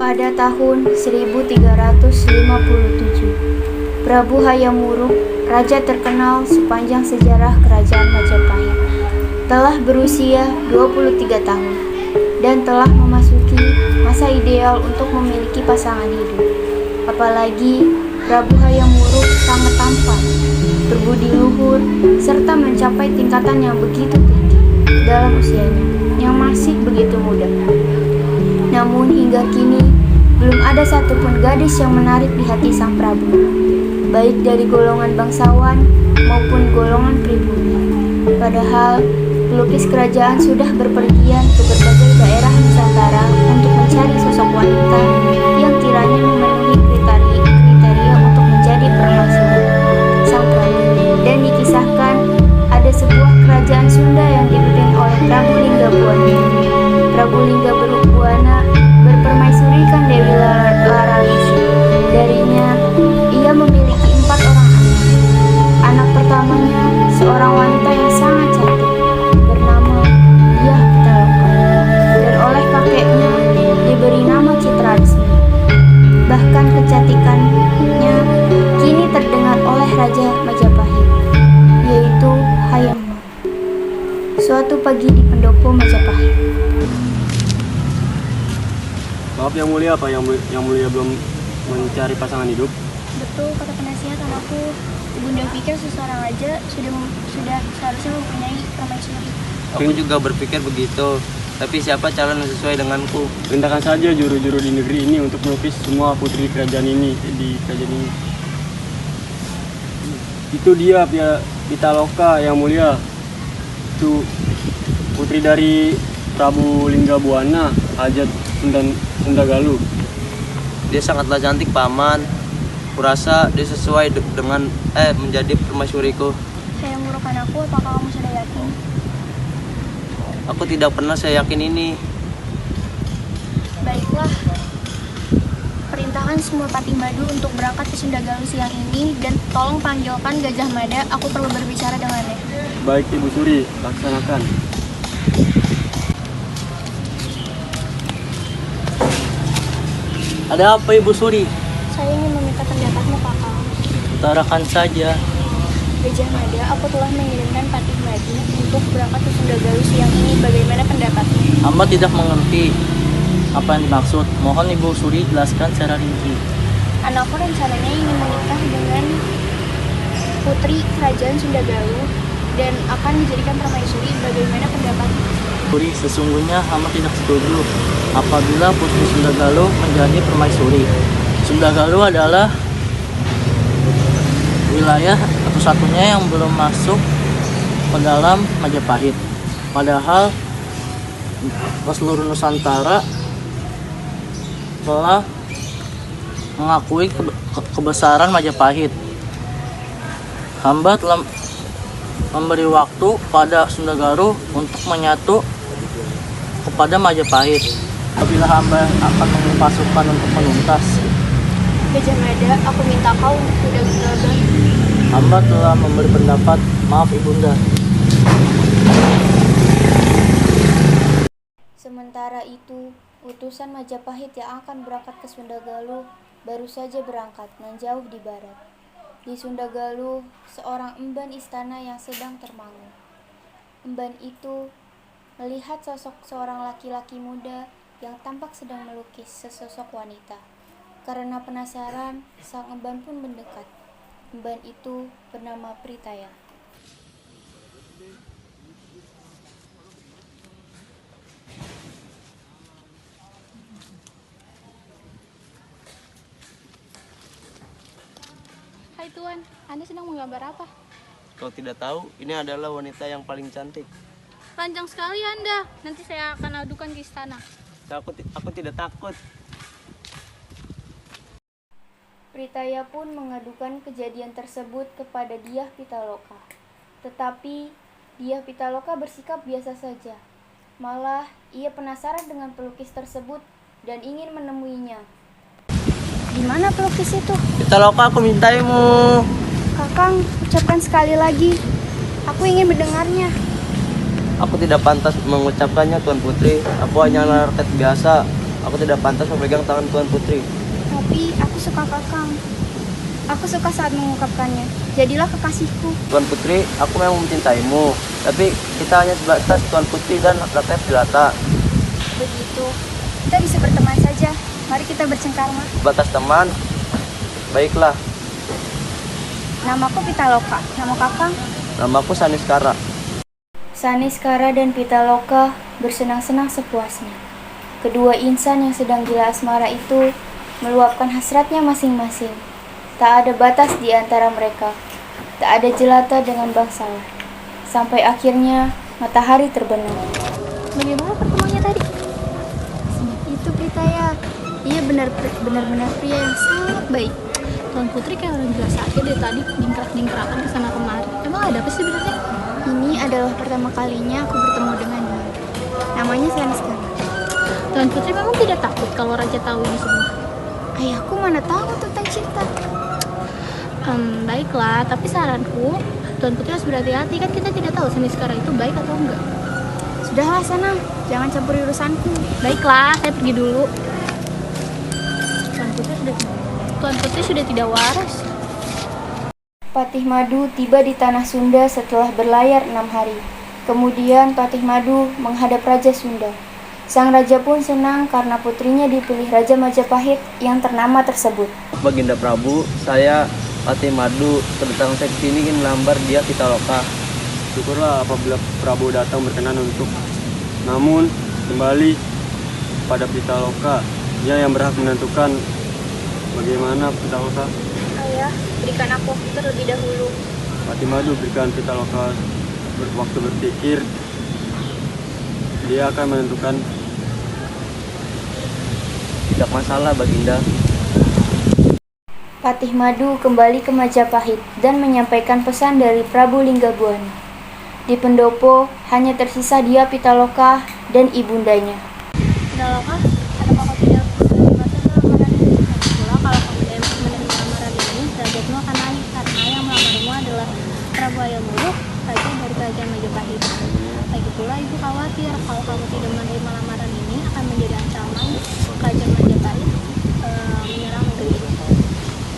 Pada tahun 1357, Prabu Hayam Wuruk, raja terkenal sepanjang sejarah kerajaan Majapahit, telah berusia 23 tahun dan telah memasuki masa ideal untuk memiliki pasangan hidup. Apalagi Prabu Hayam Wuruk sangat tampan, berbudi luhur, serta mencapai tingkatan yang begitu tinggi dalam usianya yang masih begitu muda. Namun hingga kini, belum ada satupun gadis yang menarik di hati sang Prabu, baik dari golongan bangsawan maupun golongan pribumi. Padahal, pelukis kerajaan sudah berpergian ke berbagai daerah Nusantara untuk mencari sosok wanita yang kiranya memenuhi kriteria untuk menjadi permaisuri sang Prabu. Dan dikisahkan, ada sebuah kerajaan Sunda yang dipimpin oleh Prabu Linggabuana. Prabu Linggabuana berpermaisurikan Dewi Laralisi. Darinya, ia memiliki 4 orang anak. Anak pertamanya seorang wanita yang sangat cantik, bernama Dyah Pitaloka, dan oleh kakeknya diberi nama Citra Resmi. Bahkan kecantikannya kini terdengar oleh Raja Majapahit, yaitu Hayam Wuruk. Suatu pagi di pendopo Majapahit. Maaf Yang Mulia, apa Yang Mulia belum mencari pasangan hidup? Betul kata penasihat anakku. Ibunda pikir seseorang raja sudah seharusnya mempunyai permaisuri. Aku juga berpikir begitu, tapi siapa calon yang sesuai denganku? Perintahkan saja juru-juru di negeri ini untuk melukis semua putri kerajaan ini di kerajaan ini. Itu dia Pitaloka Yang Mulia. Itu putri dari Prabu Linggabuana, Hajat Sundagalu. Dia sangatlah cantik, Paman. Kurasa dia sesuai dengan menjadi permaisuriku. Hayam Wuruk anakku, apakah kamu sudah yakin? Aku tidak pernah saya yakin ini. Baiklah. Perintahkan semua Patih Madu untuk berangkat ke Sundagalu siang ini dan tolong panggilkan Gajah Mada, aku perlu berbicara dengannya. Baik Ibu Suri, laksanakan. Ada apa Ibu Suri? Saya ingin meminta pendapatmu, Kakang. Utarakan saja. Gajah Mada, aku telah mengirimkan Patih Madu untuk berangkat ke Sundagalu siang ini. Bagaimana pendapatmu? Hamba tidak mengerti apa yang dimaksud. Mohon Ibu Suri jelaskan secara rinci. Anakku rencananya ingin menikah dengan putri kerajaan Sundagalu dan akan dijadikan permaisuri. Bagaimana pendapatmu? Suri, sesungguhnya hamba tidak setuju apabila Putri Sundagalu menjadi permaisuri. Sundagalu adalah wilayah satu-satunya yang belum masuk ke dalam Majapahit. Padahal seluruh Nusantara telah mengakui kebesaran Majapahit. Hamba telah memberi waktu pada Sundagalu untuk menyatu kepada Majapahit. Apabila hamba akan mengirim pasukan untuk menuntas. Gajah Mada, aku minta kau untuk tidak gegabah. Hamba telah memberi pendapat. Maaf Ibunda. Sementara itu, utusan Majapahit yang akan berangkat ke Sundagalu baru saja berangkat menjauh di barat. Di Sundagalu, seorang emban istana yang sedang termangu. Emban itu melihat sosok seorang laki-laki muda yang tampak sedang melukis sesosok wanita. Karena penasaran, sang emban pun mendekat. Emban itu bernama Pritaya. Hai Tuan, Anda sedang menggambar apa? Kau tidak tahu, ini adalah wanita yang paling cantik. Panjang sekali Anda, nanti saya akan adukan ke istana. Aku tidak takut. Pritaya pun mengadukan kejadian tersebut kepada Dyah Pitaloka. Tetapi Dyah Pitaloka bersikap biasa saja. Malah ia penasaran dengan pelukis tersebut dan ingin menemuinya. Di mana pelukis itu? Pitaloka, aku mintaimu. Kakang, ucapkan sekali lagi. Aku ingin mendengarnya. Aku tidak pantas mengucapkannya, Tuan Putri. Aku hanyalah rakyat biasa. Aku tidak pantas memegang tangan Tuan Putri. Tapi aku suka Kakang. Aku suka saat mengungkapkannya. Jadilah kekasihku. Tuan Putri, aku memang mencintaimu. Tapi kita hanya sebatas Tuan Putri dan rakyat jelata. Begitu. Kita bisa berteman saja. Mari kita bercengkarma. Batas teman. Baiklah, Namaku Pitaloka. Nama Kakang? namaku Saniskara. Saniskara dan Pitaloka bersenang-senang sepuasnya. Kedua insan yang sedang gila asmara itu meluapkan hasratnya masing-masing. Tak ada batas di antara mereka. Tak ada jelata dengan bangsawan. Sampai akhirnya matahari terbenam. Bagaimana pertemuannya tadi? Itu Pitaya. Ia benar-benar pria yang sangat baik. Tuan Putri kayak orang biasa aja dari tadi dingkrak-dingkrakan kesana kemari. Emang ada apa sih sebenarnya? Ini adalah pertama kalinya aku bertemu dengannya. Namanya Saniskara. Tuan Putri memang tidak takut kalau Raja tahu ini semua. Ayahku mana tahu tentang cinta. Baiklah, tapi saranku Tuan Putri harus berhati-hati, kan kita tidak tahu Saniskara itu baik atau enggak. Sudahlah sana, jangan campuri urusanku. Baiklah, saya pergi dulu. Tuan Putri sudah tidak waras. Patih Madu tiba di tanah Sunda setelah berlayar 6 hari. Kemudian Patih Madu menghadap Raja Sunda. Sang raja pun senang karena putrinya dipilih Raja Majapahit yang ternama tersebut. Baginda Prabu, saya Patih Madu kedatangan saya ke sini ingin melamar dia Pitaloka. Syukurlah apabila Prabu datang berkenan untuk. Namun, kembali pada Pitaloka, dia yang berhak menentukan bagaimana Pitaloka. Ayah, berikan aku waktu terlebih dahulu. Patih Madu berikan Pitaloka waktu berpikir. Dia akan menentukan. Tidak masalah, Baginda. Patih Madu kembali ke Majapahit dan menyampaikan pesan dari Prabu Linggabuana. Di pendopo hanya tersisa dia Pitaloka dan ibundanya. Pitaloka, kenapa kau tidak menerima lamaran ini? Pula kalau kamu tidak menerima lamaran ini, derajatmu akan naik karena yang melamarmu adalah Prabu Hayamuruk, raja dari kerajaan Majapahit. Lagi pula ibu khawatir kalau kamu tidak menerima lamaran ini akan menjadi ancaman kerajaan Majapahit menyerang negeri ini.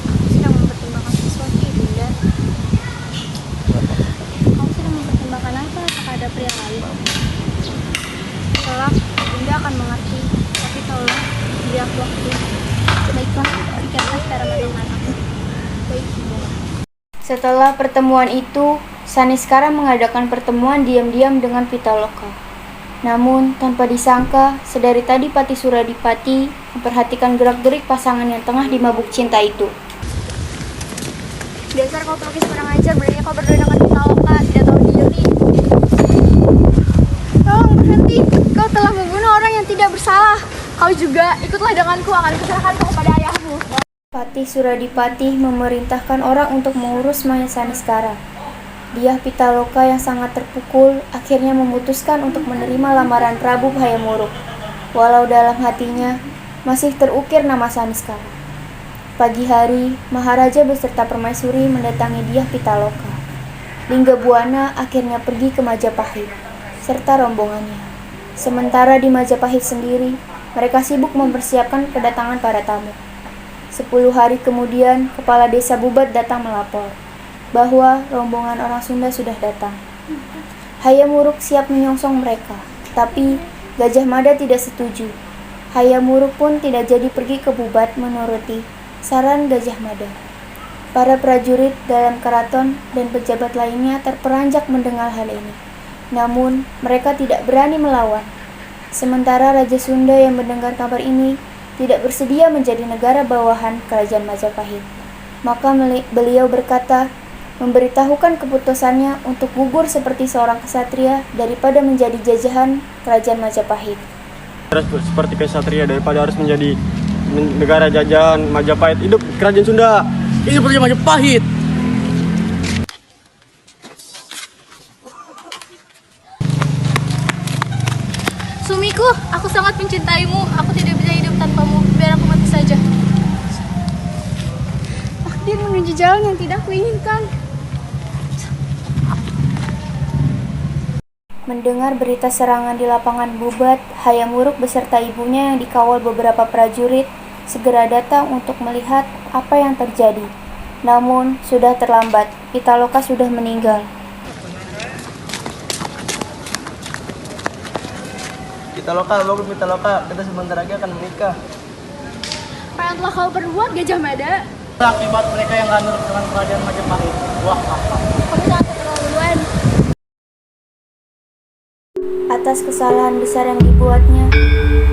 Aku sedang mempertimbangkan sesuatu, Ibunda. Kamu sedang mempertimbangkan apa? Apakah ada pria lain? Kelak, Ibunda akan mengerti. Tapi tolong, beri aku waktu. Baiklah, pikirkan secara matang-matang. Baik, Ibunda. Setelah pertemuan itu, Saniskara mengadakan pertemuan diam-diam dengan Pitaloka. Namun, tanpa disangka, sedari tadi Patih Suradipati memperhatikan gerak-gerik pasangan yang tengah dimabuk cinta itu. Dasar kau pelukis kurang ajar, berani kau berdua dengan Pitaloka, tidak tahu diri. Tolong berhenti, kau telah membunuh orang yang tidak bersalah. Kau juga ikutlah denganku, akan kuserahkan kau kepada ayahmu. Patih Suradipati memerintahkan orang untuk mengurus mayat Saniskara. Dia Pitaloka yang sangat terpukul akhirnya memutuskan untuk menerima lamaran Prabu Hayamuruk. Walau dalam hatinya masih terukir nama Saniskara. Pagi hari, Maharaja beserta permaisuri mendatangi Dyah Pitaloka. Linggabuana akhirnya pergi ke Majapahit serta rombongannya. Sementara di Majapahit sendiri, mereka sibuk mempersiapkan kedatangan para tamu. 10 hari kemudian, kepala desa Bubat datang melapor bahwa rombongan orang Sunda sudah datang. Hayamuruk siap menyongsong mereka, tapi Gajah Mada tidak setuju. Hayamuruk pun tidak jadi pergi ke Bubat menuruti saran Gajah Mada. Para prajurit dalam keraton dan pejabat lainnya terperanjak mendengar hal ini. Namun, mereka tidak berani melawan. Sementara Raja Sunda yang mendengar kabar ini tidak bersedia menjadi negara bawahan Kerajaan Majapahit. Maka beliau berkata, memberitahukan keputusannya untuk gugur seperti seorang kesatria daripada menjadi jajahan Kerajaan Majapahit. Seperti kesatria daripada harus menjadi negara jajahan Majapahit. Hidup Kerajaan Sunda. Hidup Raja Majapahit. Sumiku, aku sangat mencintaimu. Aku tidak bisa hidup tanpamu. Biar aku mati saja. Takdir menuju jalan yang tidak kuinginkan. Mendengar berita serangan di lapangan Bubat, Hayam Wuruk beserta ibunya yang dikawal beberapa prajurit segera datang untuk melihat apa yang terjadi. Namun, sudah terlambat. Pitaloka sudah meninggal. Pitaloka, bangun Pitaloka, kita sebentar lagi akan menikah. Apa yang telah kau perbuat, Gajah Mada? Akibat mereka yang gak nurut dengan kerajaan Majapahit. Wah, Kamu sangat keterlaluan. Atas kesalahan besar yang dibuatnya,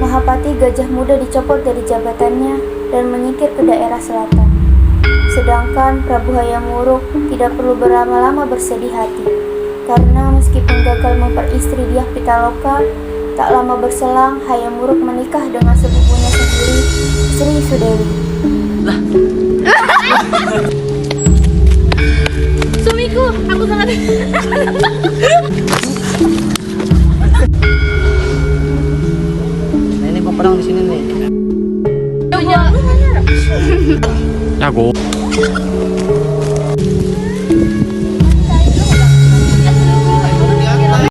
Mahapati Gajah Muda dicopot dari jabatannya dan menyingkir ke daerah selatan. Sedangkan Prabu Hayam Wuruk tidak perlu berlama-lama bersedih hati, karena meskipun gagal memperistri Dyah Pitaloka, tak lama berselang Hayam Wuruk menikah dengan sepupunya sendiri, Sri Sudewi. Suamiku, aku sangat... nah ini peperang di sini nih. Ya,